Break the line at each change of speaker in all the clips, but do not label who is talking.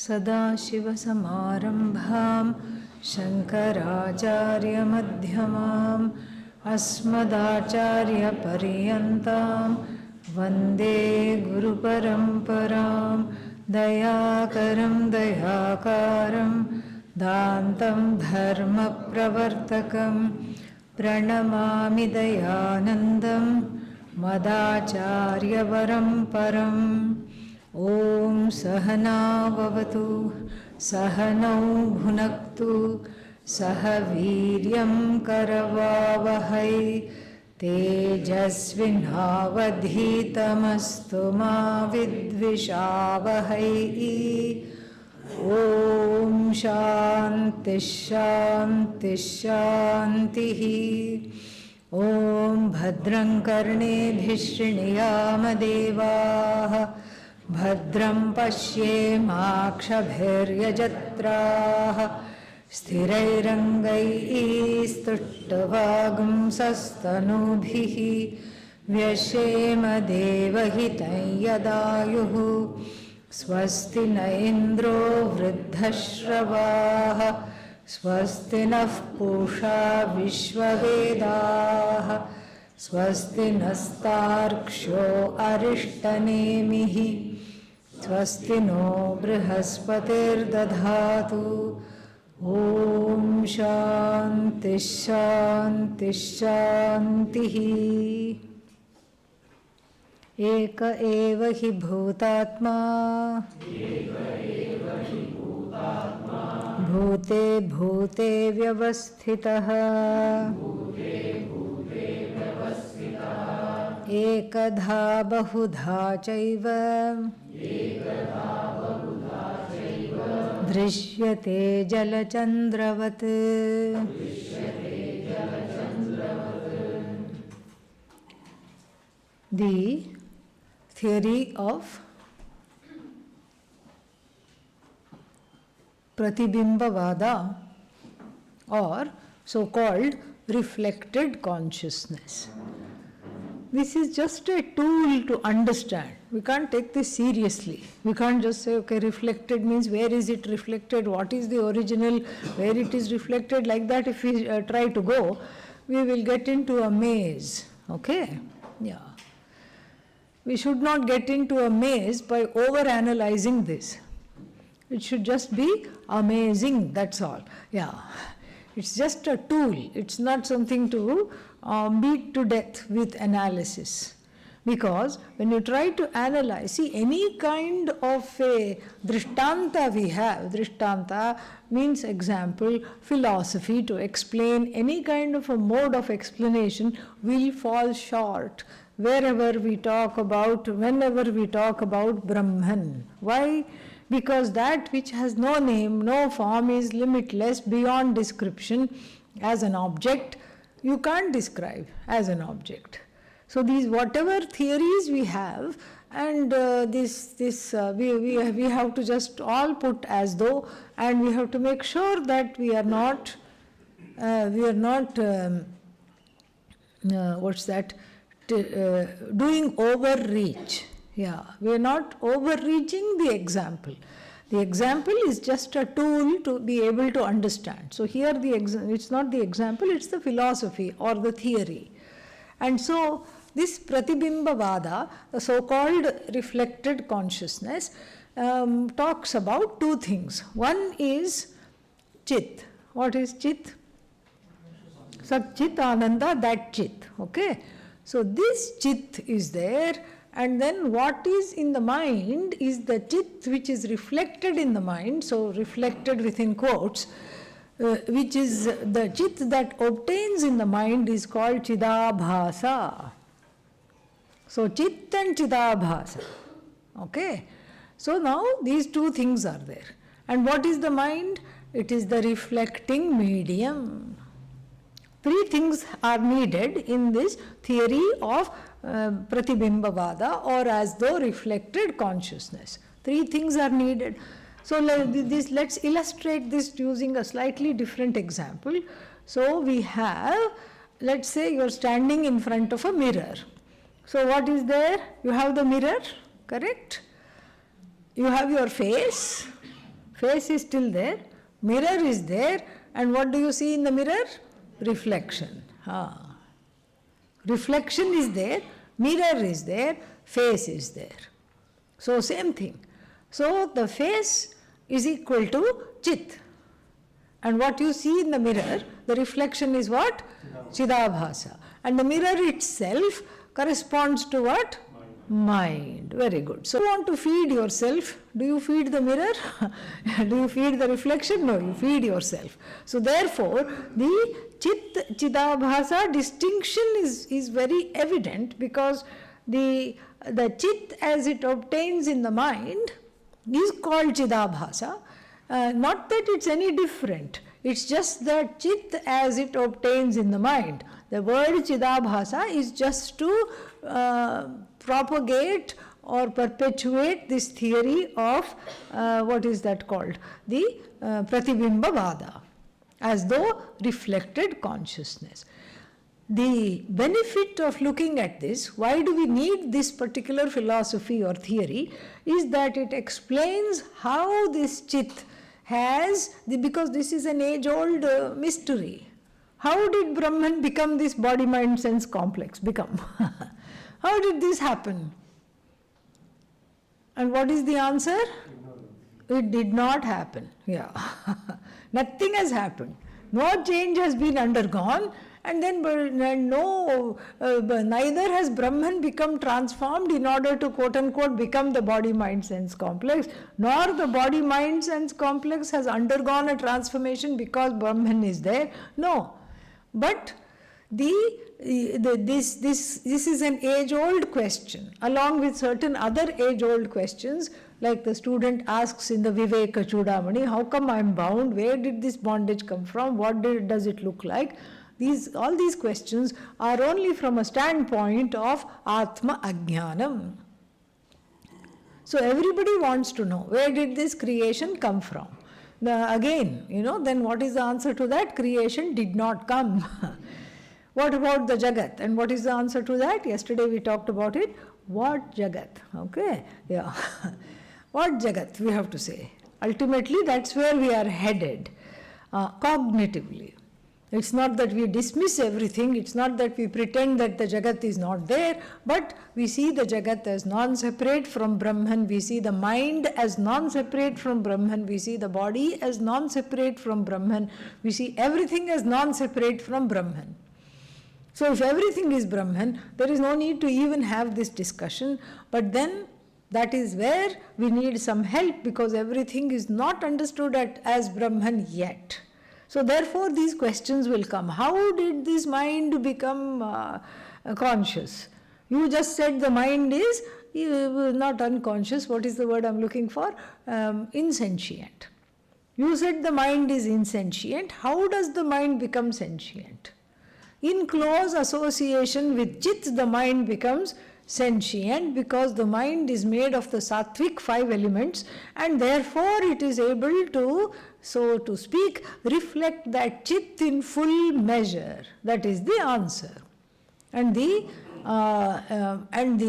सदाशिवसमारम्भां शङ्कराचार्यमध्यमाम् अस्मदाचार्यपर्यन्तां वन्दे गुरुपरम्परां दयाकरं दयाकारं दान्तं धर्मप्रवर्तकं प्रणमामि दयानन्दं मदाचार्यवरं परम्। ॐ सहना भवतु सहनौ भुनक्तु सह वीर्यं करवावहै तेजस्विनावधीतमस्तु मा विद्विषावहै। ॐ शान्ति शान्ति शान्तिः। ॐ भद्रं कर्णेभिः शृणुयामदेवाः भद्रं पश्येमाक्षभिर्यजत्राः स्थिरैरङ्गैस्तुष्टुवागुंसस्तनूभिः व्यशेमदेवहितं यदायुः। स्वस्ति न इन्द्रो वृद्धश्रवाः स्वस्ति नः पूषा विश्ववेदाः स्वस्ति नस्तार्क्ष्यो अरिष्टनेमिः स्वस्ति नो बृहस्पतिर्दधातु। ॐ शान्ति शान्ति शान्तिः। एक एव हि भूतात्मा भूते भूते व्यवस्थितः एकधा बहुधा चैव दृश्यते जलचन्द्रवत्। The theory of Pratibimbavada, or so-called reflected consciousness. This is just a tool to understand. We can't take this seriously. We can't just say, okay, reflected means where is it reflected, what is the original, where it is reflected. Like that, if we try to go, we will get into a maze. Okay? Yeah. We should not get into a maze by over-analyzing this. It should just be amazing, that's all. Yeah. It's just a tool. It's not something to beat to death with analysis. Because when you try to analyze, see, any kind of a drishtanta we have, drishtanta means example, philosophy, to explain any kind of a mode of explanation will fall short wherever we talk about, whenever we talk about Brahman. Why? Because that which has no name, no form, is limitless beyond description. As an object, you can't describe as an object. So these whatever theories we have, and we have to just all put as though, and we have to make sure that we are not doing overreach. Yeah, we are not overreaching the example. The example is just a tool to be able to understand. So here it's not the example, it's the philosophy or the theory. And so this Pratibimbavada, the so-called reflected consciousness, talks about two things. One is Chit. What is Chit? Sat Chit Ananda, that Chit. Okay? So this Chit is there. And then what is in the mind is the chit which is reflected in the mind, so reflected within quotes, which is the chit that obtains in the mind is called chidabhasa. So chit and chidabhasa. Okay. So now these two things are there. And what is the mind? It is the reflecting medium. Three things are needed in this theory of Pratibimbavada, or as though reflected consciousness. Three things are needed. So let's illustrate this using a slightly different example. So we have, let's say you're standing in front of a mirror. So what is there? You have the mirror, correct? You have your face, Face is still there, mirror is there, and what do you see in the mirror? Reflection. Reflection is there, mirror is there, face is there. So same thing. So the face is equal to Chit. And what you see in the mirror, the reflection is what? Chidabhasa. And the mirror itself corresponds to what? Mind. Very good. So you want to feed yourself. Do you feed the mirror? Do you feed the reflection? No, you feed yourself. So therefore, the Chit Chidabhasa distinction is very evident, because the Chit as it obtains in the mind is called Chidabhasa. Not that it's any different. It's just that Chit as it obtains in the mind. The word Chidabhasa is just to propagate or perpetuate this theory of what is that called? The Pratibimbavada, as though reflected consciousness. The benefit of looking at this, why do we need this particular philosophy or theory, is that it explains how this Chit has, because this is an age-old mystery. How did Brahman become this body-mind-sense complex? How did this happen? And what is the answer? It did not happen. Yeah. Nothing has happened. No change has been undergone, and then neither has Brahman become transformed in order to quote-unquote become the body-mind-sense complex, nor the body-mind-sense complex has undergone a transformation because Brahman is there. No. But this is an age-old question, along with certain other age-old questions, like the student asks in the Viveka Chudamani, how come I am bound? Where did this bondage come from? What does it look like? All these questions are only from a standpoint of Atma Ajnanam. So everybody wants to know, where did this creation come from? Again, then what is the answer to that? Creation did not come. What about the Jagat? And what is the answer to that? Yesterday we talked about it. What Jagat? Okay, yeah. What Jagat, we have to say. Ultimately, that's where we are headed, cognitively. It's not that we dismiss everything, it's not that we pretend that the Jagat is not there, but we see the Jagat as non-separate from Brahman, we see the mind as non-separate from Brahman, we see the body as non-separate from Brahman, we see everything as non-separate from Brahman. So if everything is Brahman, there is no need to even have this discussion, but then that is where we need some help, because everything is not understood as Brahman yet. So therefore these questions will come. How did this mind become conscious? You just said the mind is not unconscious. What is the word I'm looking for? Insentient. You said the mind is insentient. How does the mind become sentient? In close association with Chit, the mind becomes sentient, because the mind is made of the sattvic 5 elements, and therefore it is able to, so to speak, reflect that Chit in full measure. That is the answer. And the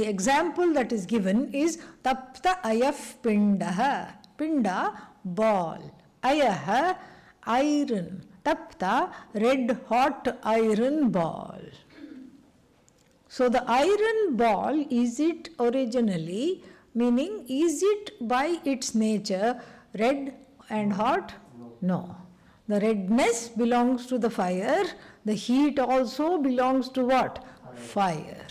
example that is given is tapta ayaf pindaha. Pinda, ball. Ayaha, iron. Tapta, red hot iron ball. So the iron ball, is it originally, meaning is it by its nature red and hot? No. The redness belongs to the fire, the heat also belongs to what? Fire.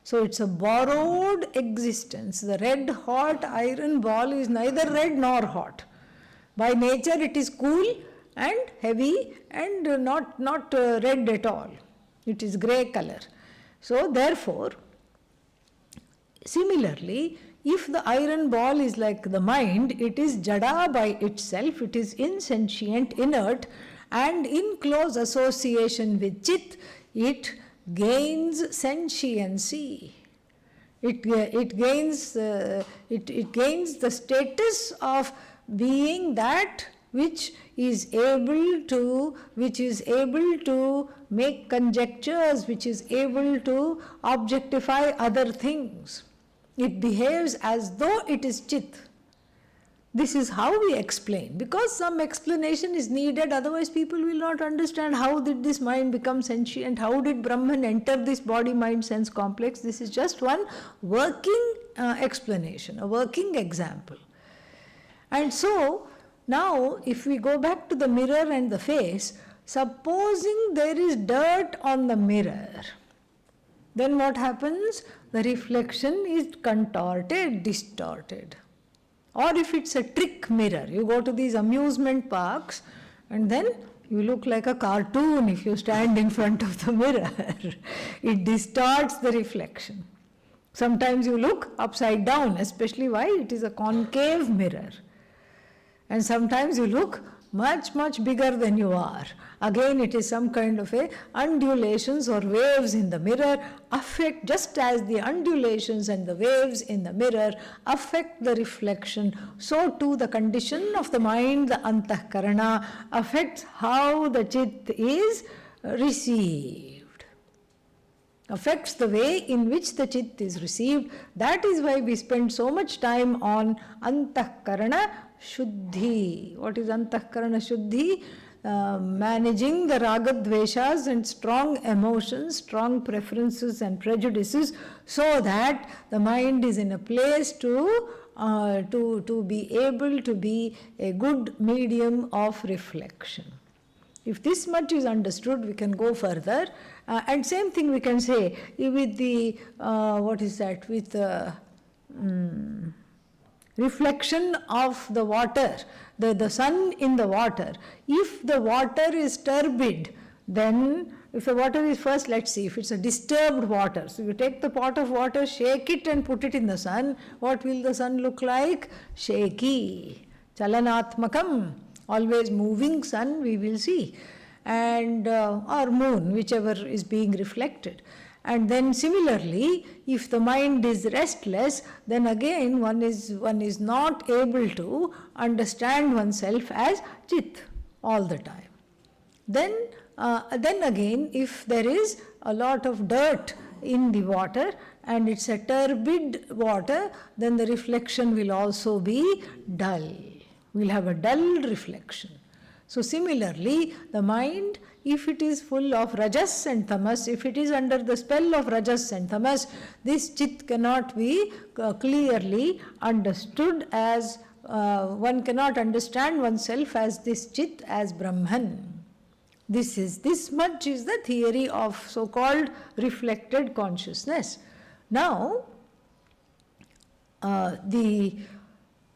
So it's a borrowed existence. The red hot iron ball is neither red nor hot. By nature it is cool and heavy and not red at all. It is grey color. So therefore, similarly, if the iron ball is like the mind, it is jada by itself, it is insentient, inert, and in close association with Chit, it gains sentiency. It gains the status of being that which is able to make conjectures, which is able to objectify other things. It behaves as though it is Chit. This is how we explain, because some explanation is needed, otherwise people will not understand how did this mind become sentient, how did Brahman enter this body-mind-sense complex. This is just one working explanation, a working example. And so, now if we go back to the mirror and the face, supposing there is dirt on the mirror, then what happens? The reflection is contorted, distorted. Or if it's a trick mirror, you go to these amusement parks and then you look like a cartoon if you stand in front of the mirror. It distorts the reflection. Sometimes you look upside down, especially why? It is a concave mirror. And sometimes you look much, much bigger than you are. Again, it is some kind of a undulations or waves in the mirror affect, just as the undulations and the waves in the mirror affect the reflection, so too the condition of the mind, the antahkarana, affects how the chit is received. Affects the way in which the chit is received. That is why we spend so much time on antahkarana shuddhi. What is antahkarana shuddhi? Managing the ragadveshas and strong emotions, strong preferences and prejudices, so that the mind is in a place to be able to be a good medium of reflection. If this much is understood, we can go further. And same thing we can say with the, with the reflection of the water, the sun in the water. If the water is turbid, then if the water is first, let's see, if it's a disturbed water, so you take the pot of water, shake it and put it in the sun, what will the sun look like? Shaky, chalanatmakam, always moving sun we will see, and or moon, whichever is being reflected. And then similarly, if the mind is restless, then again one is not able to understand oneself as chit all the time. Then again, if there is a lot of dirt in the water and it's a turbid water, then the reflection will also be dull. We'll have a dull reflection. So similarly, the mind, if it is full of rajas and tamas, if it is under the spell of rajas and tamas, this chit cannot be clearly understood as, one cannot understand oneself as this chit, as Brahman. This much is the theory of so-called reflected consciousness. Now,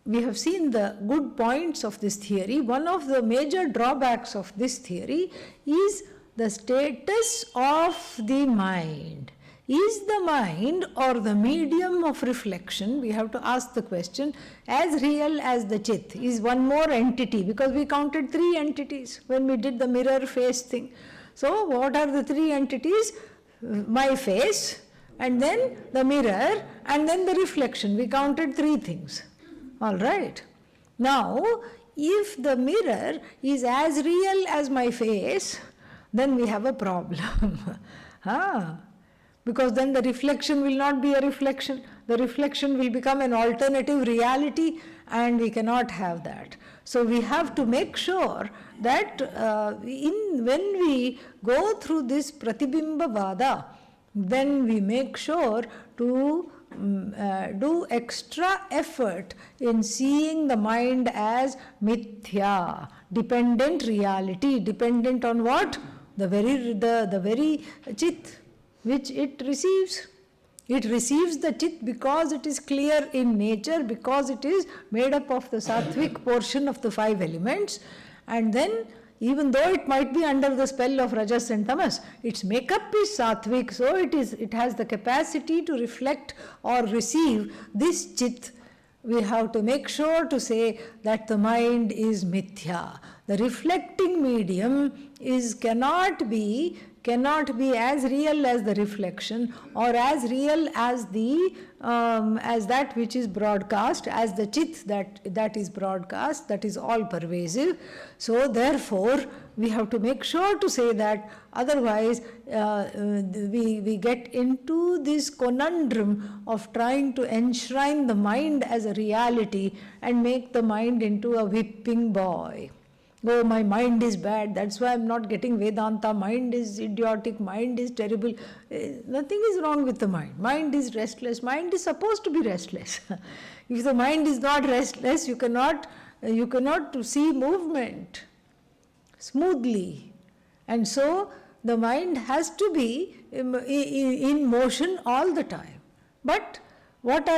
we have seen the good points of this theory. One of the major drawbacks of this theory is the status of the mind. Is the mind or the medium of reflection, we have to ask the question, as real as the chit? Is one more entity? Because we counted 3 entities when we did the mirror face thing. So what are the 3 entities? My face, and then the mirror, and then the reflection. We counted 3 things. All right. Now, if the mirror is as real as my face, then we have a problem. Because then the reflection will not be a reflection. The reflection will become an alternative reality, and we cannot have that. So we have to make sure that when we go through this Pratibimba Vada, then we make sure to do extra effort in seeing the mind as mithya, dependent reality. Dependent on what? The very chit which it receives. It receives the chit because it is clear in nature, because it is made up of the sattvic portion of the 5 elements, and then even though it might be under the spell of rajas and tamas, its makeup is sattvic, so it has the capacity to reflect or receive this chit. We have to make sure to say that the mind is mithya. The reflecting medium cannot be cannot be as real as the reflection, or as real as the as that which is broadcast, as the chit that is broadcast, that is all pervasive. So therefore we have to make sure to say that, otherwise we get into this conundrum of trying to enshrine the mind as a reality and make the mind into a whipping boy. Oh, my mind is bad, that's why I'm not getting Vedanta, mind is idiotic, mind is terrible. Nothing is wrong with the mind. Mind is restless, mind is supposed to be restless. If the mind is not restless, you cannot see movement smoothly. And so the mind has to be in motion all the time. But what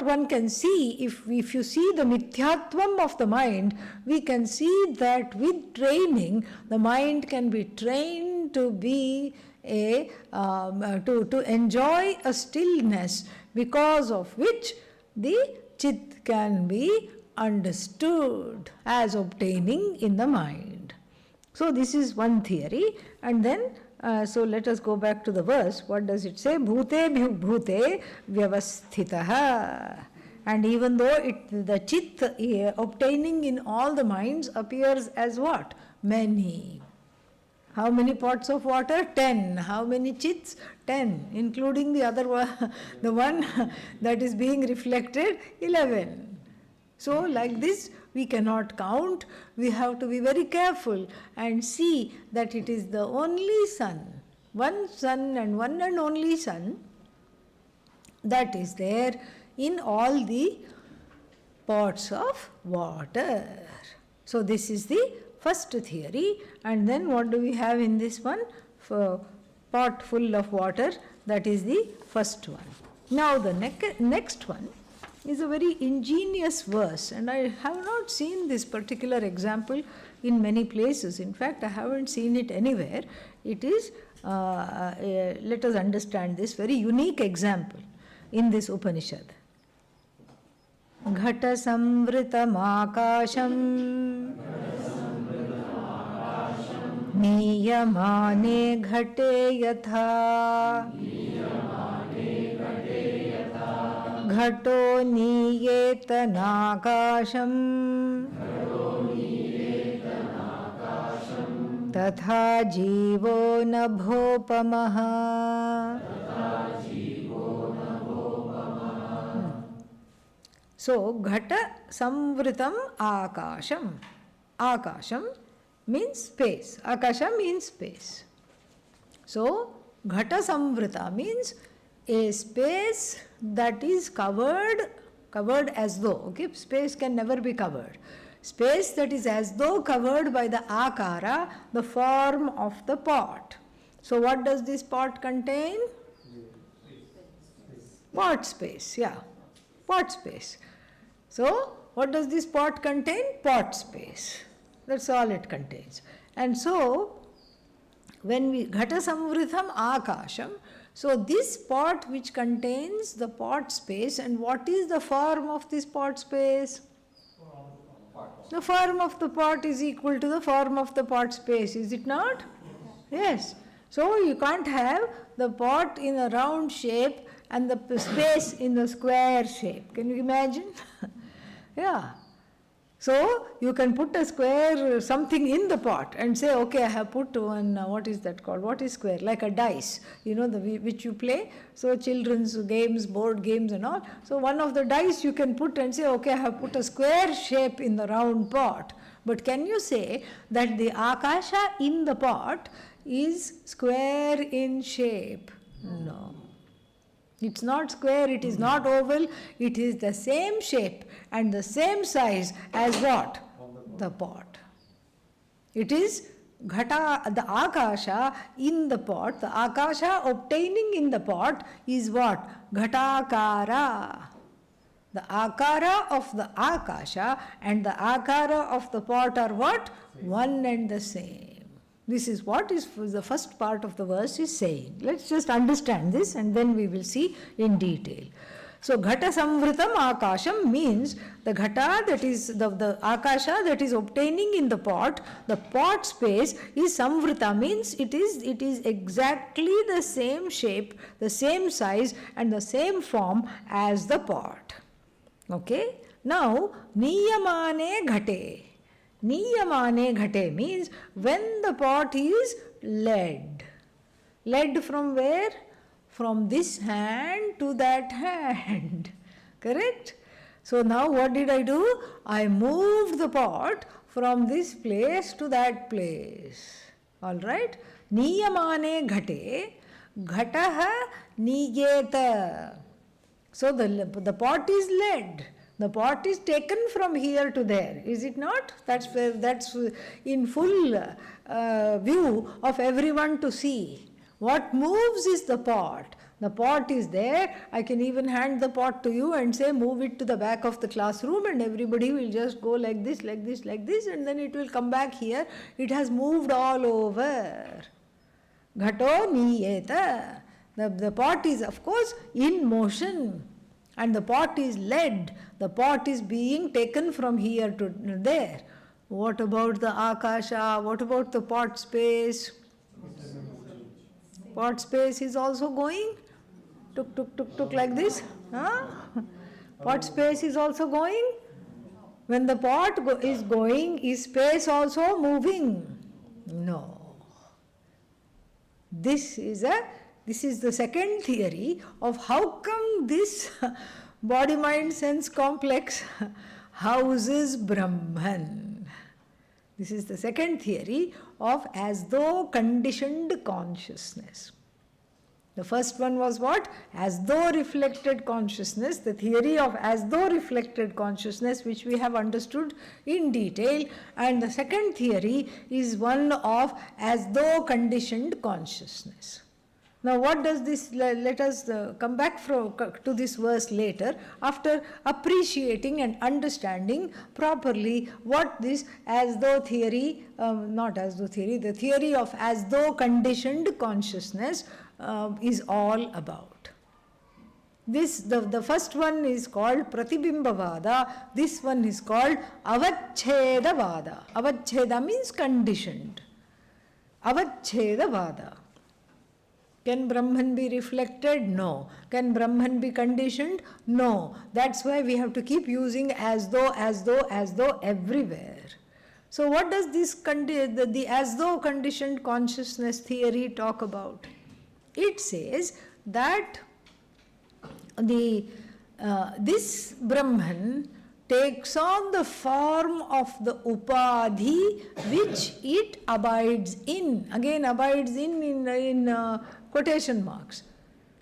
one can see, if you see the mithyatvam of the mind, we can see that with training, the mind can be trained to be to enjoy a stillness, because of which the chit can be understood as obtaining in the mind. So this is one theory, and then so let us go back to the verse. What does it say? Bhute bhute vyavasthitaha. And even though the chit obtaining in all the minds appears as what? Many. How many pots of water? 10. How many chits? 10. Including the other one, the one that is being reflected, 11. So like this, we cannot count. We have to be very careful and see that it is the only sun, one sun and one and only sun, that is there in all the pots of water. So this is the first theory. And then what do we have in this one? For pot full of water, that is the first one. Now the next one is a very ingenious verse, and I have not seen this particular example in many places. In fact, I haven't seen it anywhere. It is, let us understand this very unique example in this Upanishad. Ghata samvritam akasham niyamane ghate yatha घटो नीयेत नाकाशम तथा जीवो नभोपमः. So ghata samvritam akasham. Akasham means space. Akasha means space. So ghata samvrita means a space that is covered as though, okay, space can never be covered. Space that is as though covered by the akara, the form of the pot. So what does this pot contain? Pot space, yeah, pot space. So what does this pot contain? Pot space. That's all it contains. And so when we ghata samvritham akasham, so this pot which contains the pot space, and what is the form of this pot space? The form of the pot is equal to the form of the pot space, is it not? Yes. So you can't have the pot in a round shape and the space in the square shape. Can you imagine? Yeah. So you can put a square something in the pot and say, okay, I have put one, what is that called? What is square? Like a dice, you know, which you play. So children's games, board games and all. So one of the dice you can put and say, okay, I have put a square shape in the round pot. But can you say that the akasha in the pot is square in shape? No. It's not square, it is not oval, it is the same shape and the same size as what? The pot. It is ghata, the akasha in the pot, the akasha obtaining in the pot is what? Ghatakara. The akara of the akasha and the akara of the pot are what? One and the same. This is what is the first part of the verse is saying. Let's just understand this and then we will see in detail. So ghata samvritam akasham means the ghata, that is the akasha that is obtaining in the pot space is samvrita, means it is exactly the same shape, the same size and the same form as the pot. Okay? Now niyamane ghate. Niyamane ghate means when the pot is led. Led from where? From this hand to that hand. Correct? So now what did I do? I moved the pot from this place to that place. Alright? Niyamane ghate, ghataha niyeta. So the pot is led. The pot is taken from here to there, is it not? That's in full view of everyone to see. What moves is the pot. The pot is there. I can even hand the pot to you and say, move it to the back of the classroom, and everybody will just go like this, like this, like this, and then it will come back here. It has moved all over. Ghato niyeta. The pot is, of course, in motion. And the pot is led. The pot is being taken from here to there. What about the akasha? What about the pot space? Pot space is also going. Tuk, tuk, tuk, tuk, like this. Huh? Pot space is also going. When the pot is going, is space also moving? No. This is the second theory of how come this body-mind-sense complex houses Brahman. This is the second theory of as though conditioned consciousness. The first one was what? As though reflected consciousness, the theory of as though reflected consciousness, which we have understood in detail. And the second theory is one of as though conditioned consciousness. Now what does this, let us come back to this verse later, after appreciating and understanding properly what this as though theory, not as though theory, the theory of as though conditioned consciousness is all about. This, the first one is called Pratibimbavada, this one is called Avachedavada. Avacheda means conditioned. Avachedavada. Can Brahman be reflected? No. Can Brahman be conditioned? No. That's why we have to keep using as though everywhere. So what does this the as though conditioned consciousness theory talk about? It says that this Brahman takes on the form of the upadhi which it abides in. Again, abides in quotation marks.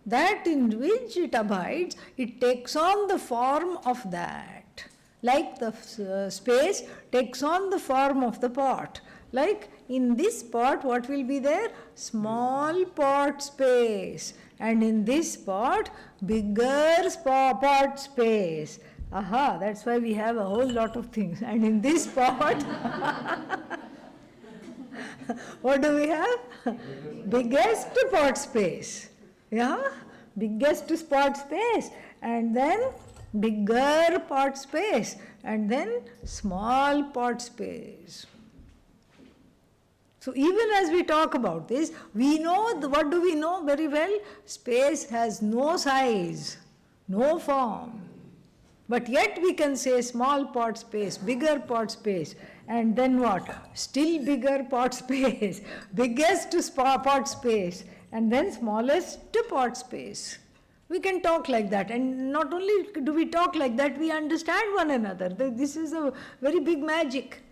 That in which it abides, it takes on the form of that. Like the space takes on the form of the pot. Like in this pot, what will be there? Small pot space. And in this pot, bigger pot space. Aha, that's why we have a whole lot of things. And in this pot, what do we have? Biggest pot space. Yeah? Biggest pot space. And then bigger pot space. And then small pot space. So even as we talk about this, we know, what do we know very well? Space has no size, no form. But yet we can say small pot space, bigger pot space, and then what? Still bigger pot space, biggest pot space, and then smallest pot space. We can talk like that, and not only do we talk like that, we understand one another. This is a very big magic.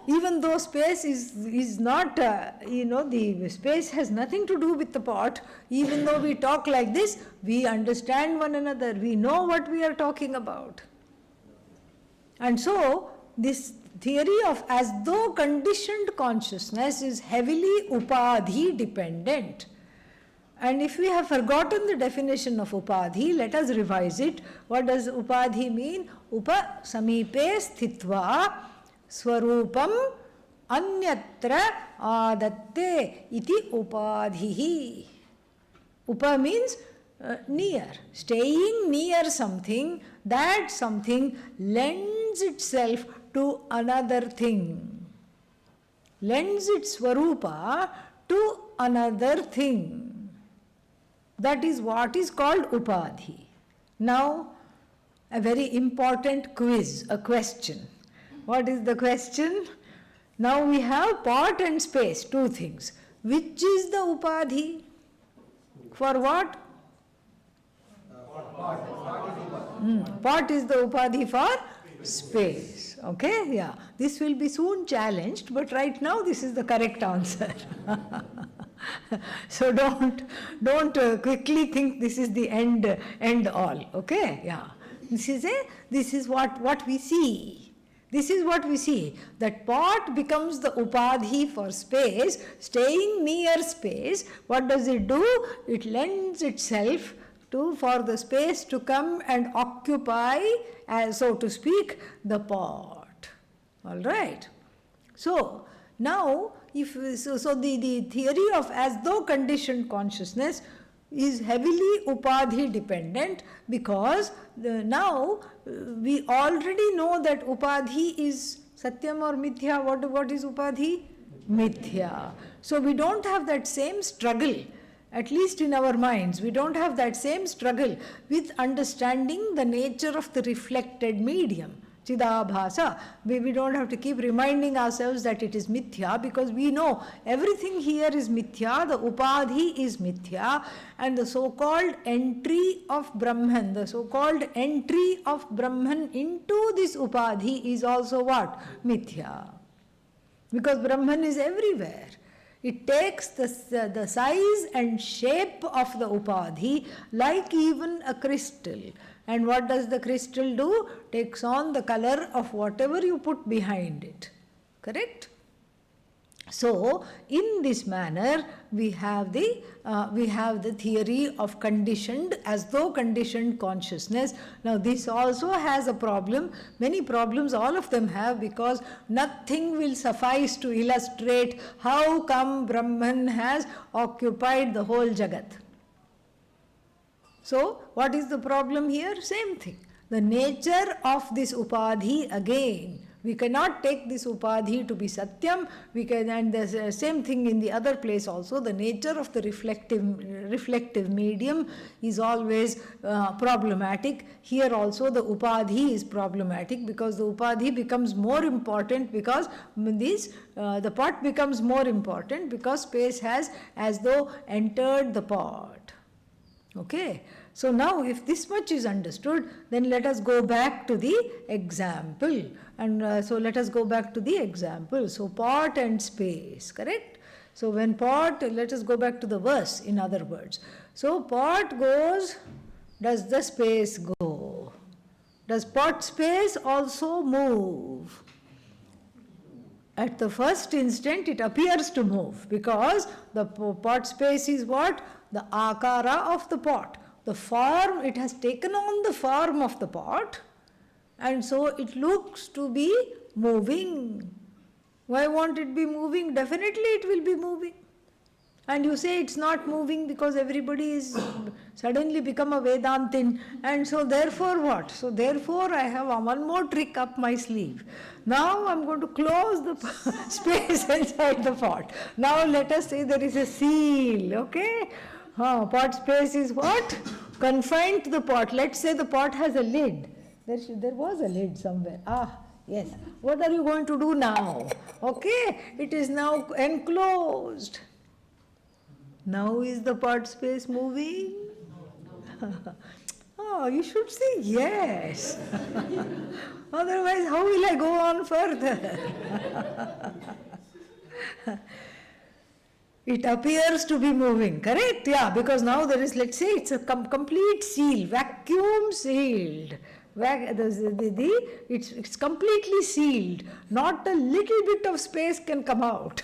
Even though space is not, the space has nothing to do with the pot, even though we talk like this, we understand one another, we know what we are talking about. And so, this theory of as though conditioned consciousness is heavily upadhi dependent. And if we have forgotten the definition of upadhi, let us revise it. What does upadhi mean? Upa samipe sthitva Swarupam anyatra adatte iti upadhihi. Upa means near. Staying near something, that something lends itself to another thing. Lends its Swarupa to another thing. That is what is called Upadhi. Now, a very important quiz, a question. What is the question? Now we have pot and space, two things. Which is the Upadhi? For what? Pot is the Upadhi for space. Okay, yeah. This will be soon challenged, but right now this is the correct answer. So don't quickly think this is the end all. Okay, yeah. This is what we see. This is what we see. That pot becomes the Upadhi for space, staying near space. What does it do? It lends itself for the space to come and occupy, as so to speak, the pot. All right. So now, the theory of as though conditioned consciousness is heavily Upadhi dependent, because now we already know that Upadhi is Satyam or Mithya. What is Upadhi? Mithya. So we don't have that same struggle. At least in our minds, we don't have that same struggle with understanding the nature of the reflected medium, Chidabhasa. We don't have to keep reminding ourselves that it is Mithya, because we know everything here is Mithya, the Upadhi is Mithya, and the so-called entry of Brahman, into this Upadhi is also what? Mithya. Because Brahman is everywhere. It takes the size and shape of the Upadhi like even a crystal. And what does the crystal do? Takes on the color of whatever you put behind it. Correct? So, in this manner, we have the theory of conditioned, as though conditioned consciousness. Now, this also has a problem. Many problems all of them have, because nothing will suffice to illustrate how come Brahman has occupied the whole Jagat. So, what is the problem here? Same thing. The nature of this Upadhi again. We cannot take this Upadhi to be Satyam. And the same thing in the other place also. The nature of the reflective medium is always problematic. Here also the Upadhi is problematic, because the Upadhi becomes more important, because the pot becomes more important because space has as though entered the pot. Okay. So now if this much is understood, then let us go back to the example. And so let us go back to the example. So pot and space, correct? So when pot, let us go back to the verse, in other words. So pot goes, does the space go? Does pot space also move? At the first instant it appears to move, because the pot space is what? The akara of the pot. The form, it has taken on the form of the pot, and so it looks to be moving. Why won't it be moving? Definitely it will be moving. And you say it's not moving because everybody is suddenly become a Vedantin, and so therefore what? So therefore I have one more trick up my sleeve. Now I'm going to close the space inside the pot. Now let us say there is a seal, okay? Pot space is what? Confined to the pot. Let's say the pot has a lid. There was a lid somewhere. Yes. What are you going to do now? Okay, it is now enclosed. Now is the pot space moving? You should say yes. Otherwise, how will I go on further? It appears to be moving, correct? Yeah, because now there is, let's say, it's a complete seal, vacuum sealed. It's completely sealed. Not a little bit of space can come out.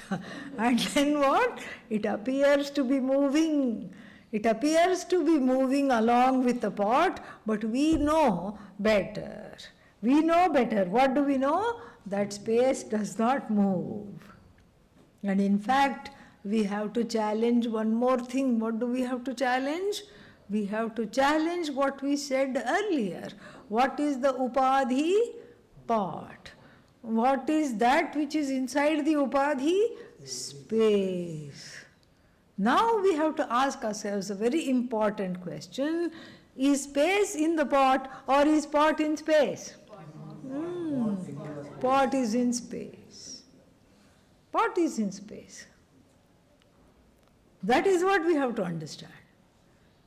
And then what? It appears to be moving. It appears to be moving along with the pot, but we know better. We know better. What do we know? That space does not move. And in fact, we have to challenge one more thing. What do we have to challenge? We have to challenge what we said earlier. What is the upadhi? Pot. What is that which is inside the upadhi? Space. Now we have to ask ourselves a very important question. Is space in the pot or is pot in space? Pot is in space. Pot is in space. That is what we have to understand.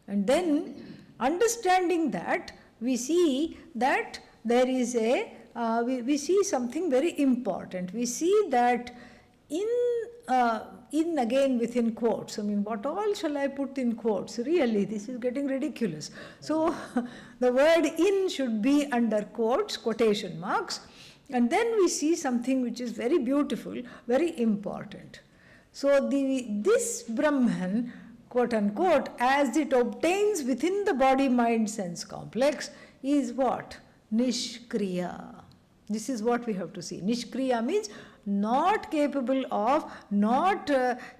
And then, understanding that, we see that there is we see something very important. We see that in again within quotes, I mean, what all shall I put in quotes? Really, this is getting ridiculous. So, the word in should be under quotes, quotation marks, and then we see something which is very beautiful, very important. So, this Brahman, quote unquote, as it obtains within the body-mind-sense complex, is what? Nishkriya. This is what we have to see. Nishkriya means not capable of,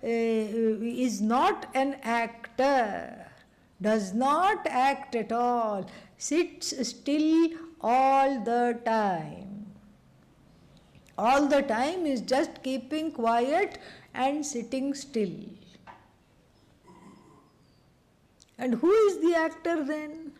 is not an actor, does not act at all, sits still all the time. All the time is just keeping quiet and sitting still. And who is the actor then?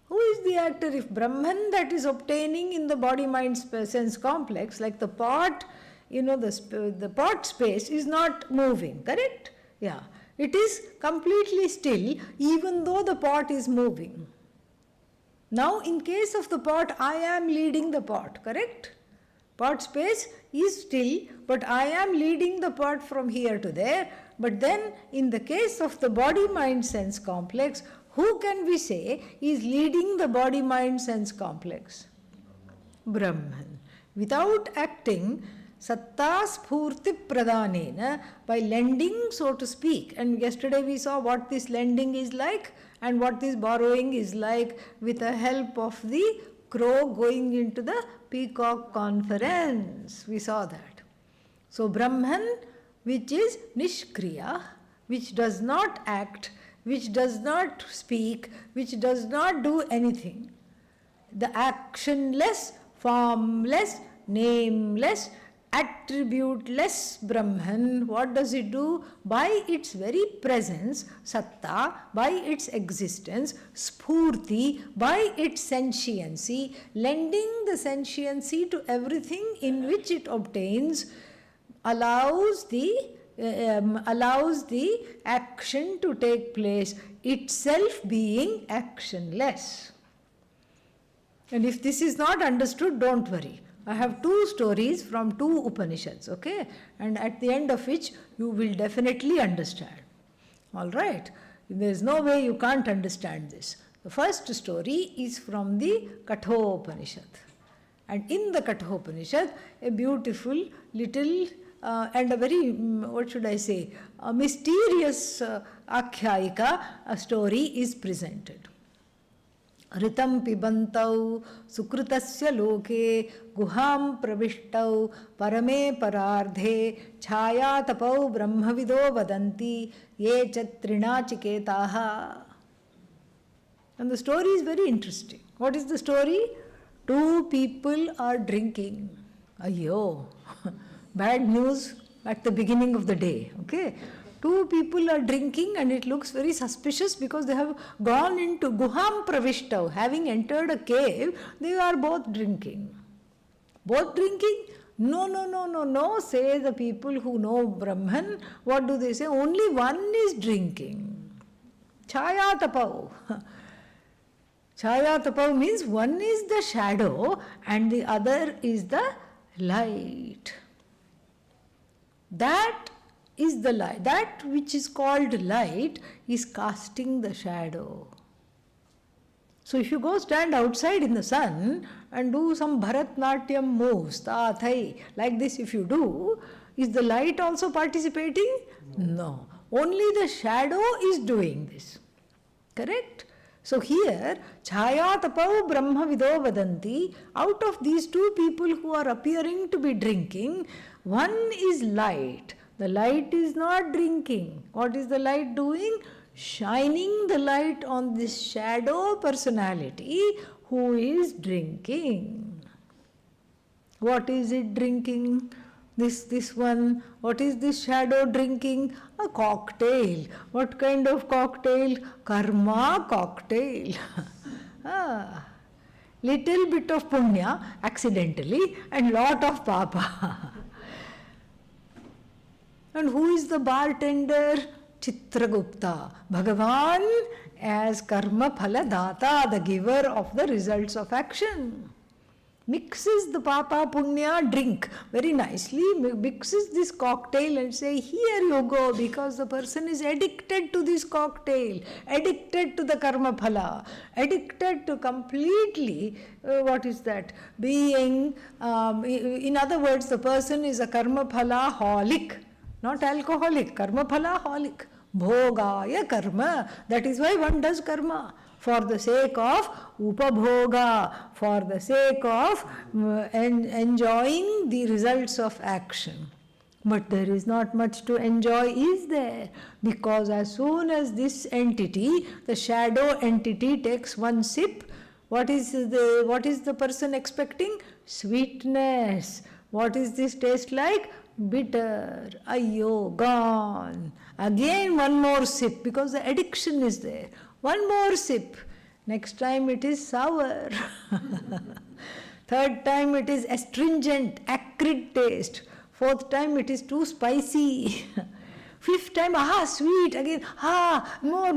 Who is the actor? If Brahman that is obtaining in the body-mind-sense complex, like the pot, the pot space is not moving, correct? Yeah. It is completely still even though the pot is moving. Now in case of the pot, I am leading the pot, correct? Pot space is still, but I am leading the pot from here to there. But then in the case of the body-mind-sense complex, who can we say is leading the body-mind-sense complex? Brahman. Without acting, satta spurti pradhanena, by lending, so to speak. And yesterday we saw what this lending is like and what this borrowing is like with the help of the crow going into the peacock conference. We saw that. So Brahman, which is Nishkriya, which does not act, which does not speak, which does not do anything. The actionless, formless, nameless, attributeless Brahman, what does it do? By its very presence, satta, by its existence, spurti, by its sentiency, lending the sentiency to everything in which it obtains, allows the action to take place, itself being actionless. And if this is not understood, don't worry. I have two stories from two Upanishads, okay? And at the end of which you will definitely understand. All right? There is no way you can't understand this. The first story is from the Kathopanishad. And in the Kathopanishad, a beautiful little and a very, a mysterious akhyayika, a story is presented. Ritam pibantau sukrutasya loke guham pravishtau parame parardhe chaya tapau brahmavido vadanti ye chatrina chiketaha. And the story is very interesting. What is the story? Two people are drinking. Ayyo. Bad news at the beginning of the day, okay? Two people are drinking and it looks very suspicious because they have gone into Guham Pravishtav, having entered a cave, they are both drinking. Both drinking? No, say the people who know Brahman. What do they say? Only one is drinking. Chaya Tapav. Chaya Tapav means one is the shadow and the other is the light. That is the light. That which is called light is casting the shadow. So if you go stand outside in the sun and do some Bharatnatyam moves, ta, thai, like this if you do, is the light also participating? No. Only the shadow is doing this. Correct? So here, Chaya Tapau Brahma Vido Vadanti, out of these two people who are appearing to be drinking, one is light. The light is not drinking. What is the light doing? shining the light on this shadow personality who is drinking. What is it drinking? This one, what is this shadow drinking? A cocktail. What kind of cocktail? Karma cocktail. Little bit of punya accidentally and lot of papa. And who is the bartender? Chitragupta. Bhagavan as karma phala data, the giver of the results of action. Mixes the papa punya drink very nicely, mixes this cocktail and say, here you go, because the person is addicted to this cocktail, addicted to the karma phala, addicted to completely, being, in other words, the person is a karma phala holic, not alcoholic, karma phala holic, bhogaya karma, that is why one does karma. For the sake of upabhoga, for the sake of enjoying the results of action. But there is not much to enjoy, is there? Because as soon as this entity, the shadow entity, takes one sip, what is the person expecting? Sweetness. What is this taste like? Bitter. Ayyo, gone. Again one more sip, because the addiction is there. One more sip. Next time it is sour. Third time it is astringent, acrid taste. Fourth time it is too spicy. Fifth time, sweet. Again, more.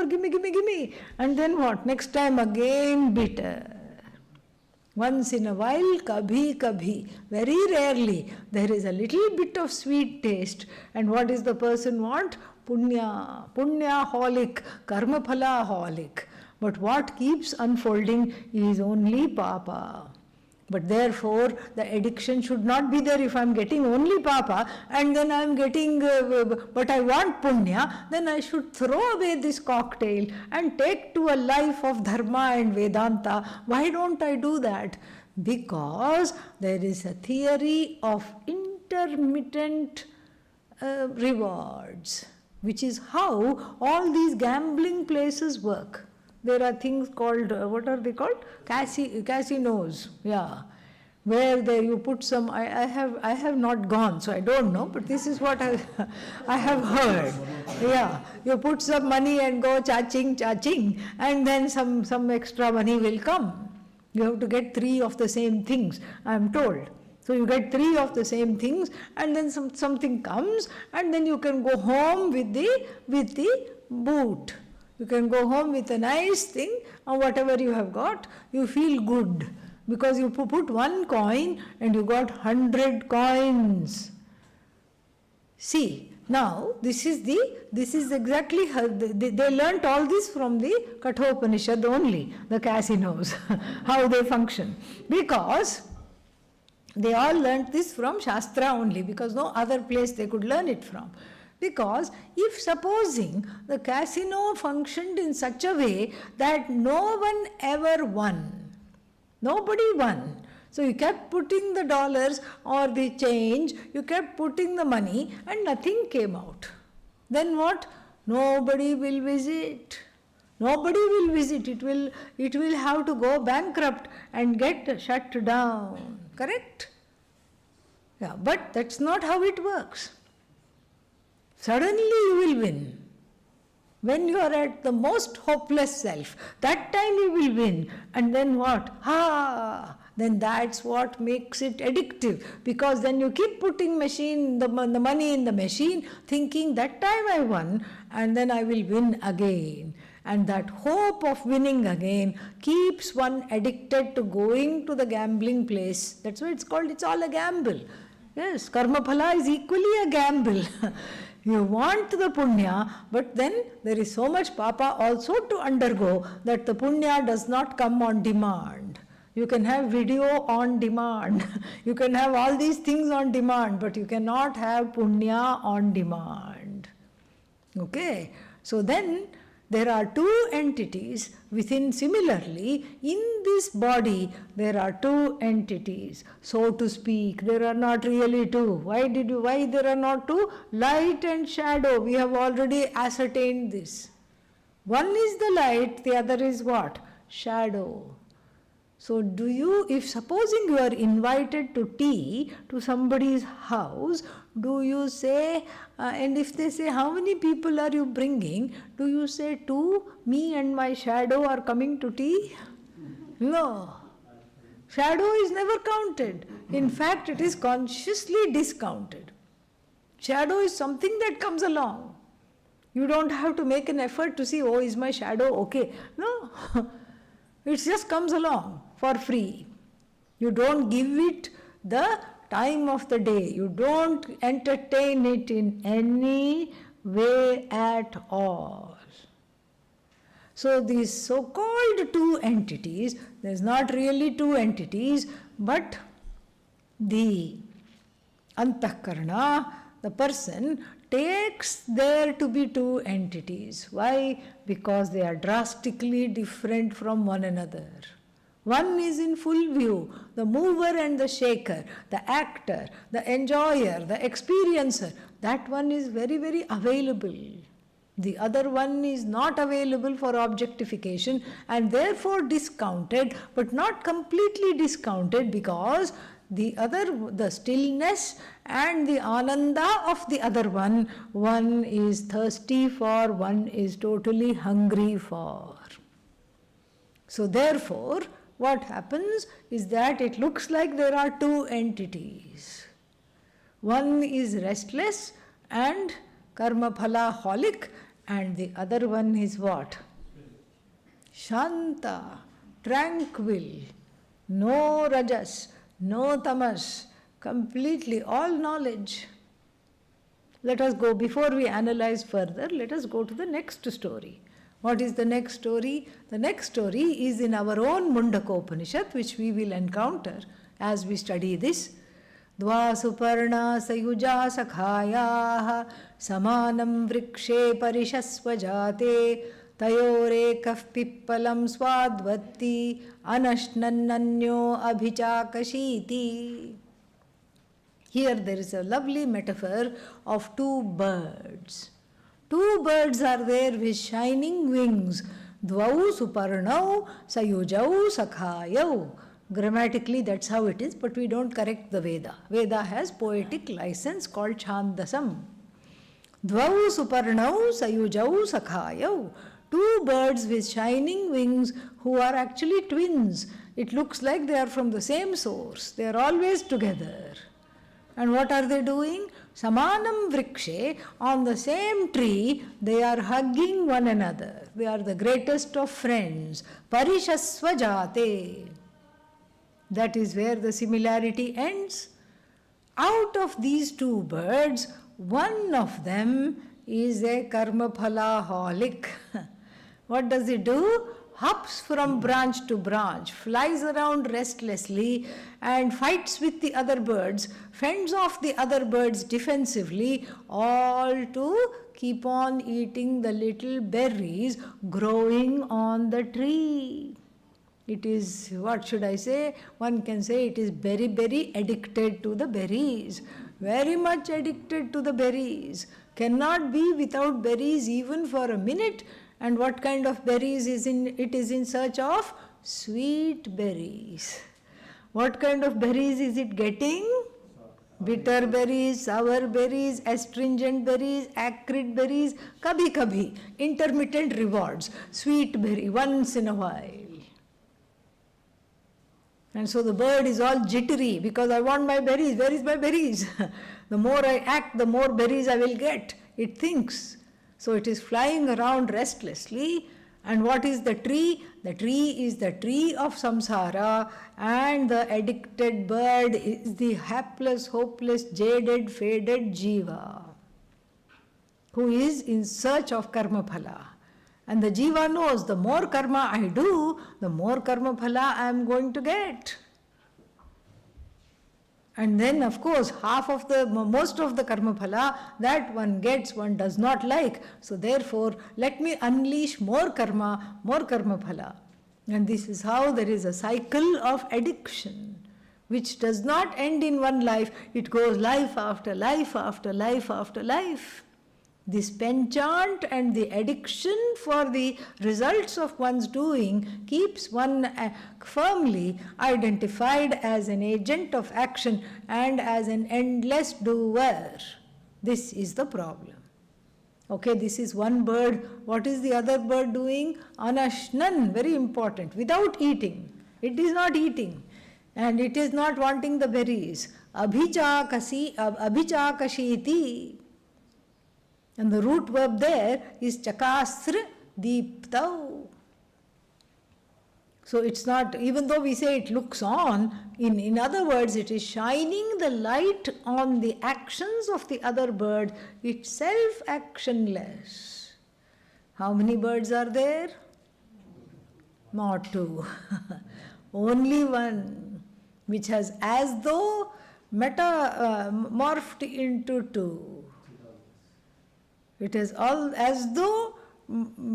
Gimme. And then what? Next time again bitter. Once in a while, kabhi, very rarely, there is a little bit of sweet taste. And what does the person want? Punya-holic, karma-phala-holic. But what keeps unfolding is only papa. But therefore, the addiction should not be there. If I am getting only papa and then I am getting, but I want punya, then I should throw away this cocktail and take to a life of dharma and Vedanta. Why don't I do that? Because there is a theory of intermittent rewards, which is how all these gambling places work. There are things called, what are they called? Casinos, yeah. Where there you put some, I have not gone, so I don't know, but this is what I have heard. Yeah, you put some money and go cha-ching, and then some extra money will come. You have to get 3 of the same things, I am told. So you get 3 of the same things, and then something comes, and then you can go home with the boot. You can go home with a nice thing, or whatever you have got, you feel good. Because you put 1 coin and you got 100 coins. See, now this is exactly how they learnt all this from the Kathopanishad only, the casinos, how they function. Because they all learnt this from Shastra only, because no other place they could learn it from. Because if supposing the casino functioned in such a way that no one ever won, nobody won. So you kept putting the dollars or the change, you kept putting the money and nothing came out. Then what? Nobody will visit. Nobody will visit. It will have to go bankrupt and get shut down. Correct? Yeah, but that's not how it works. Suddenly you will win. When you are at the most hopeless self, that time you will win. And then what? Then that's what makes it addictive. Because then you keep putting the money in the machine, thinking that time I won, and then I will win again. And that hope of winning again keeps one addicted to going to the gambling place. That's why it's all a gamble. Yes, karma phala is equally a gamble. You want the punya, but then there is so much papa also to undergo that the punya does not come on demand. You can have video on demand. You can have all these things on demand, but you cannot have punya on demand. Okay? So then There are two entities within. Similarly, in this body, there are two entities, so to speak. There are not really two. Why there are not two? Light and shadow. We have already ascertained this. One is the light, the other is what? Shadow. So if supposing you are invited to tea to somebody's house, do you say, and if they say, how many people are you bringing? Do you say, two, me and my shadow are coming to tea? No. Shadow is never counted. In fact, it is consciously discounted. Shadow is something that comes along. You don't have to make an effort to see, oh, is my shadow okay? No. It just comes along for free. You don't give it the time of the day. You don't entertain it in any way at all. So these so-called two entities, there's not really two entities, but the antahkarana, the person, takes there to be two entities. Why? Because they are drastically different from one another. One is in full view, the mover and the shaker, the actor, the enjoyer, the experiencer. That one is very, very available. The other one is not available for objectification and therefore discounted, but not completely discounted, because the stillness and the ananda of the other one is thirsty for, one is totally hungry for. So therefore, what happens is that it looks like there are two entities. One is restless and karma phala holic, and the other one is what? Shanta, tranquil, no rajas, no tamas, completely all knowledge. Let us go, before we analyze further, let us go to the next story. What is the next story? The next story is in our own Mundaka Upanishad, which we will encounter as we study this. Dva suparna sayuja sakhayah samanam vrikshe parishasvajate tayorekah pippalam swadvatti anashnannanyo abhichakashiti. Here there is a lovely metaphor of two birds. Two birds are there with shining wings. Dvau suparnau sayujau sakhayau. Grammatically that's how it is, but we don't correct the Veda. Veda has poetic license called Chandasam. Dvau suparnau sayujau sakhayau. Two birds with shining wings who are actually twins. It looks like they are from the same source. They are always together. And what are they doing? Samanam vrikshe, on the same tree, they are hugging one another. They are the greatest of friends. Parishasvajate. That is where the similarity ends. Out of these two birds, one of them is a karma phala holic. What does it do? Hops from branch to branch, flies around restlessly and fights with the other birds, fends off the other birds defensively, all to keep on eating the little berries growing on the tree. It is, what should I say? One can say it is very, very addicted to the berries. Very much addicted to the berries. Cannot be without berries even for a minute. And what kind of berries it is in search of? Sweet berries. What kind of berries is it getting? Bitter berries, sour berries, astringent berries, acrid berries, kabhi kabhi, intermittent rewards, sweet berry once in a while. And so the bird is all jittery because I want my berries. Where is my berries? The more I act, the more berries I will get, it thinks. So it is flying around restlessly. And what is the tree? The tree is the tree of samsara, and the addicted bird is the hapless, hopeless, jaded, faded jiva, who is in search of karma phala. And the jiva knows the more karma I do, the more karma phala I am going to get. And then, of course, most of the karma phala that one gets, one does not like. So therefore, let me unleash more karma phala. And this is how there is a cycle of addiction, which does not end in one life. It goes life after life after life after life. This penchant and the addiction for the results of one's doing keeps one firmly identified as an agent of action and as an endless doer. This is the problem. Okay, this is one bird. What is the other bird doing? Anashnan, very important, without eating. It is not eating. And it is not wanting the berries. Abhichakashiti. And the root verb there is chakasra deeptau. So it's not, even though we say it looks on, in other words, it is shining the light on the actions of the other bird, itself actionless. How many birds are there? Not two. Only one, which has as though morphed into two. It is all as though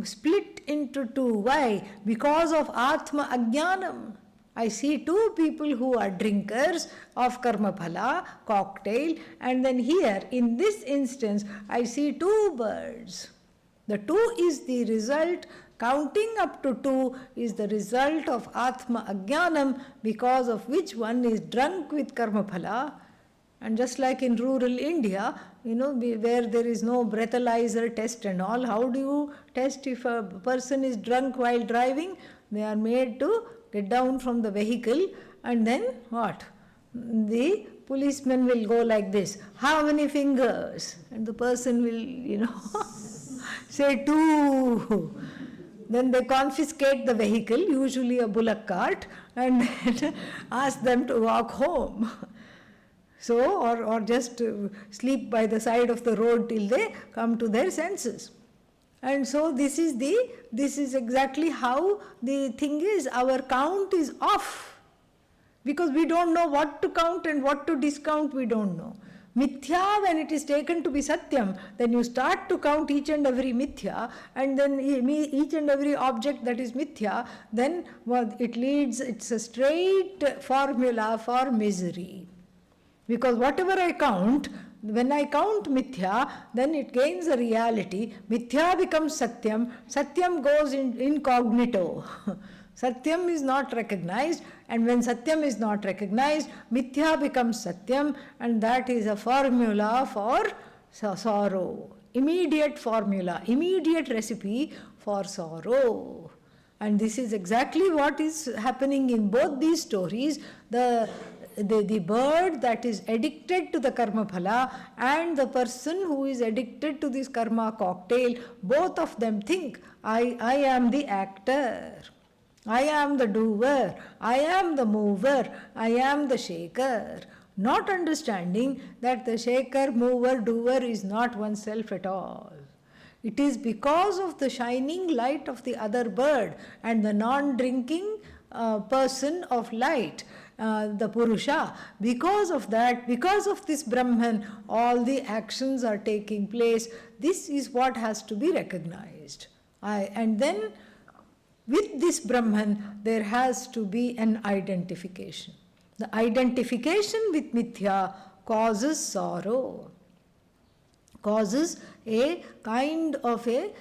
split into two. Why? Because of Atma Ajnanam. I see two people who are drinkers of karma phala, cocktail, and then here, in this instance, I see two birds. The two is the result, counting up to two is the result of Atma Ajnanam, because of which one is drunk with karma phala. And just like in rural India, where there is no breathalyzer test and all, how do you test if a person is drunk while driving? They are made to get down from the vehicle, and then what? The policeman will go like this. How many fingers? And the person will, say 2. Then they confiscate the vehicle, usually a bullock cart, and ask them to walk home. So, or just sleep by the side of the road till they come to their senses. And so this is exactly how the thing is. Our count is off, because we don't know what to count and what to discount, we don't know. Mithya, when it is taken to be Satyam, then you start to count each and every Mithya, and then each and every object that is Mithya, then it's a straight formula for misery. Because whatever I count, when I count Mithya, then it gains a reality. Mithya becomes Satyam. Satyam goes incognito. Satyam is not recognized, and when Satyam is not recognized, Mithya becomes Satyam, and that is a formula for sorrow. Immediate formula, immediate recipe for sorrow. And this is exactly what is happening in both these stories. The bird that is addicted to the karma phala and the person who is addicted to this karma cocktail, both of them think, I am the actor, I am the doer, I am the mover, I am the shaker. Not understanding that the shaker, mover, doer is not oneself at all. It is because of the shining light of the other bird and the non-drinking person of light, the Purusha. Because of that, because of this Brahman, all the actions are taking place. This is what has to be recognized. And then with this Brahman, there has to be an identification. The identification with Mithya causes sorrow, causes a kind of a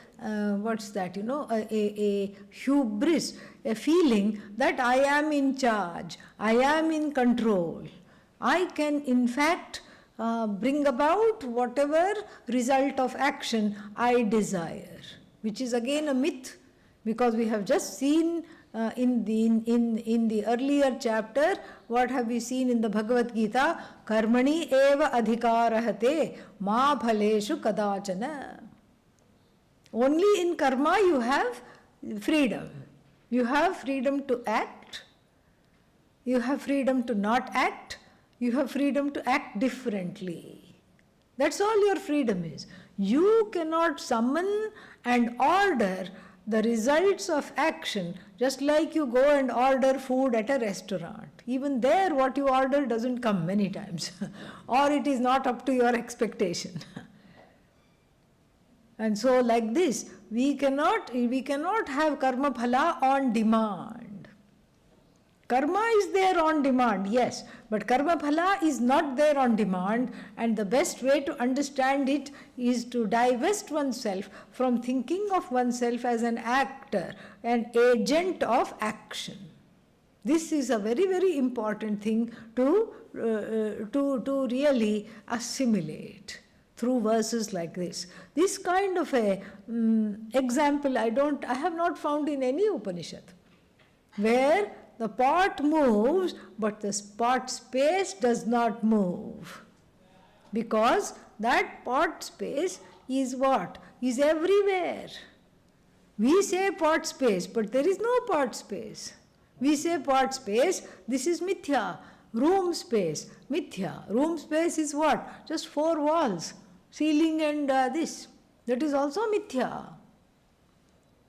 hubris, a feeling that I am in charge, I am in control. I can in fact bring about whatever result of action I desire, which is again a myth, because we have just seen in the earlier chapter, what have we seen in the Bhagavad Gita? Karmani eva adhikarahate ma phaleshu kadachana. Only in karma you have freedom. You have freedom to act, you have freedom to not act, you have freedom to act differently. That's all your freedom is. You cannot summon and order the results of action, just like you go and order food at a restaurant. Even there, what you order doesn't come many times, or it is not up to your expectation. And so, like this, we cannot have karma phala on demand. Karma is there on demand, yes, but karma phala is not there on demand, and the best way to understand it is to divest oneself from thinking of oneself as an actor, an agent of action. This is a very, very important thing to really assimilate through verses like this. This kind of a example I have not found in any Upanishad, where the pot moves, but the pot space does not move. Because that pot space is what? Is everywhere. We say pot space, but there is no pot space. We say pot space, this is mithya. Room space, mithya. Room space is what? Just 4 walls, ceiling and this. That is also mithya.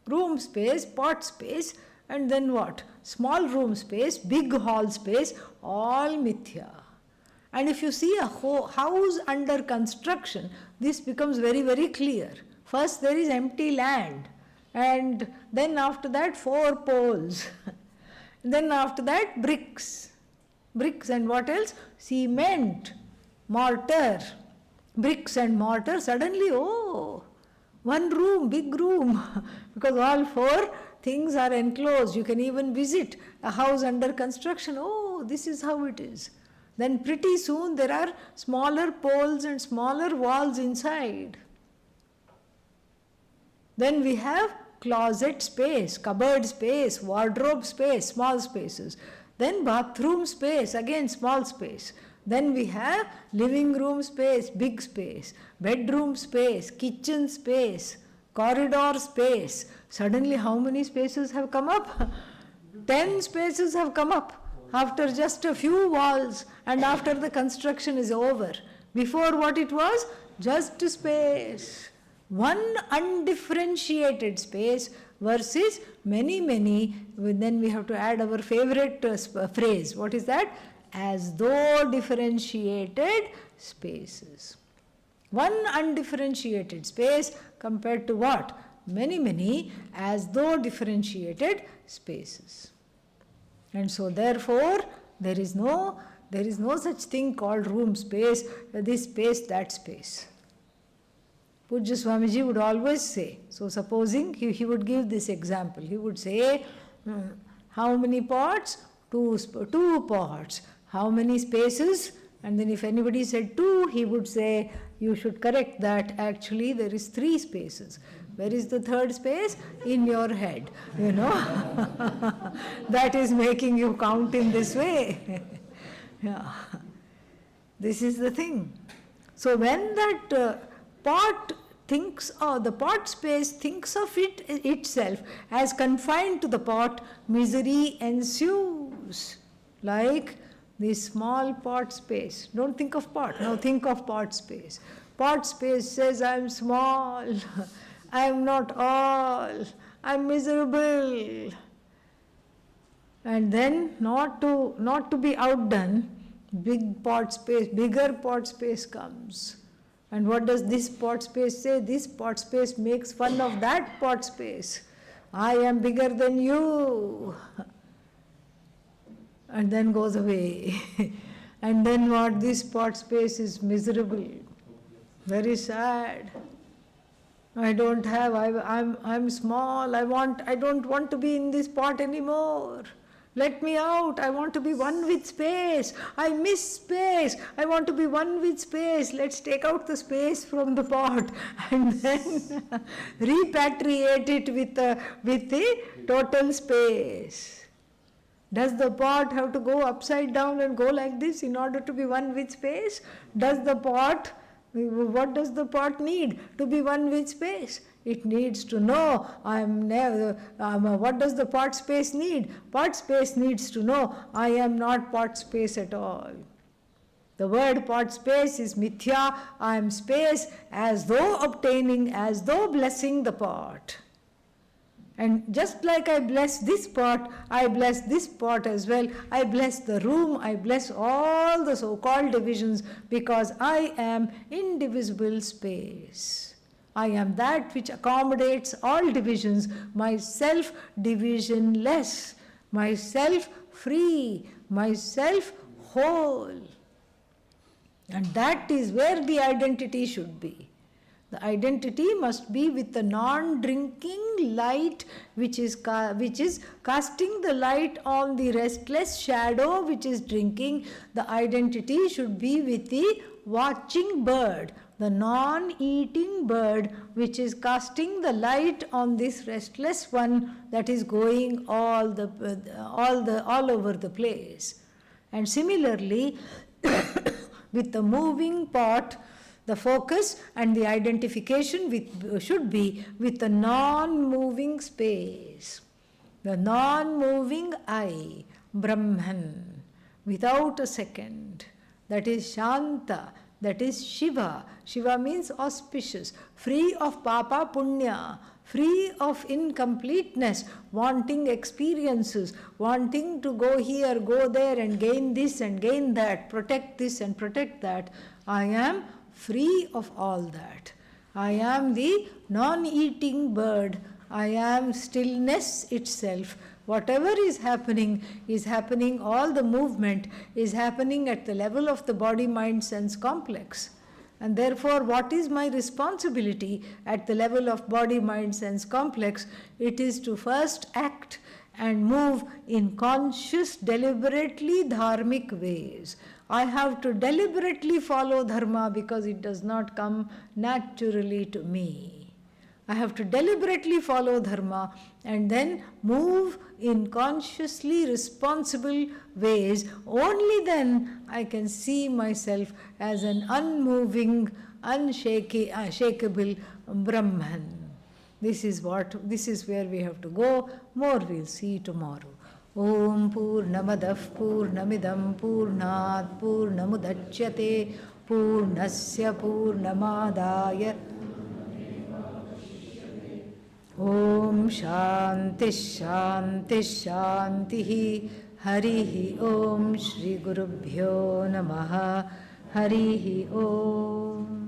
Room space, pot space, and then what? Small room space, big hall space, all mithya. And if you see a house under construction, this becomes very, very clear. First there is empty land, and then after that 4 poles. Then after that bricks. Bricks and what else? Cement, mortar, bricks and mortar. Suddenly, oh, 1 room, big room, because all 4 things are enclosed. You can even visit a house under construction. Oh, this is how it is. Then pretty soon there are smaller poles and smaller walls inside. Then we have closet space, cupboard space, wardrobe space, small spaces. Then bathroom space, again small space. Then we have living room space, big space, bedroom space, kitchen space, corridor space. Suddenly how many spaces have come up? 10 spaces have come up after just a few walls and after the construction is over. Before what it was? Just space. One undifferentiated space versus many, many. Then we have to add our favorite phrase. What is that? As though differentiated spaces. One undifferentiated space compared to what? Many, many as though differentiated spaces. And so therefore there is no such thing called room space, this space, that space. Pujya Swamiji would always say, so supposing he would give this example, he would say, how many pots? 2 pots. How many spaces? And then if anybody said 2, he would say, you should correct that. Actually, there is 3 spaces. Where is the 3rd space? In your head. You know, that is making you count in this way. Yeah. This is the thing. So when that pot thinks, the pot space thinks of it itself as confined to the pot, misery ensues. Like this small pot space. Don't think of pot, now think of pot space. Pot space says, I am small, I am not all, I am miserable. And then, not to be outdone, bigger pot space comes. And what does this pot space say? This pot space makes fun of that pot space. I am bigger than you. And then goes away. And then what? This pot space is miserable, very sad. I don't have, I'm small, I don't want to be in this pot anymore. Let me out, I want to be one with space. I miss space, I want to be one with space. Let's take out the space from the pot and then repatriate it with the total space. Does the pot have to go upside down and go like this in order to be one with space? What does the pot need to be one with space? It needs to know, what does the pot space need? Pot space needs to know, I am not pot space at all. The word pot space is mithya, I am space, as though obtaining, as though blessing the pot. And just like I bless this pot, I bless this pot as well. I bless the room, I bless all the so-called divisions, because I am indivisible space. I am that which accommodates all divisions, myself divisionless, myself free, myself whole. And that is where the identity should be. The identity must be with the non-drinking light which is casting the light on the restless shadow which is drinking. The identity should be with the watching bird, the non-eating bird which is casting the light on this restless one that is going all over the place. And similarly, with the moving pot, the focus and the identification should be with the non-moving space, the non-moving I, Brahman, without a second. That is Shanta, that is Shiva. Shiva means auspicious, free of papa punya, free of incompleteness, wanting experiences, wanting to go here, go there and gain this and gain that, protect this and protect that. I am free of all that. I am the non-eating bird. I am stillness itself. Whatever is happening, all the movement is happening at the level of the body, mind, sense complex. And therefore, what is my responsibility at the level of body, mind, sense complex? It is to first act and move in conscious, deliberately dharmic ways. I have to deliberately follow dharma because it does not come naturally to me. I have to deliberately follow dharma and then move in consciously responsible ways. Only then I can see myself as an unmoving, unshakable Brahman. This is where we have to go. More we'll see tomorrow. Om Purnamadah Purnamidam Purnat Purnamudachyate Purnasya Purnamadaya Om Shanti Shanti Shanti Harihi Om Shri Gurubhyo Namaha Harihi Om.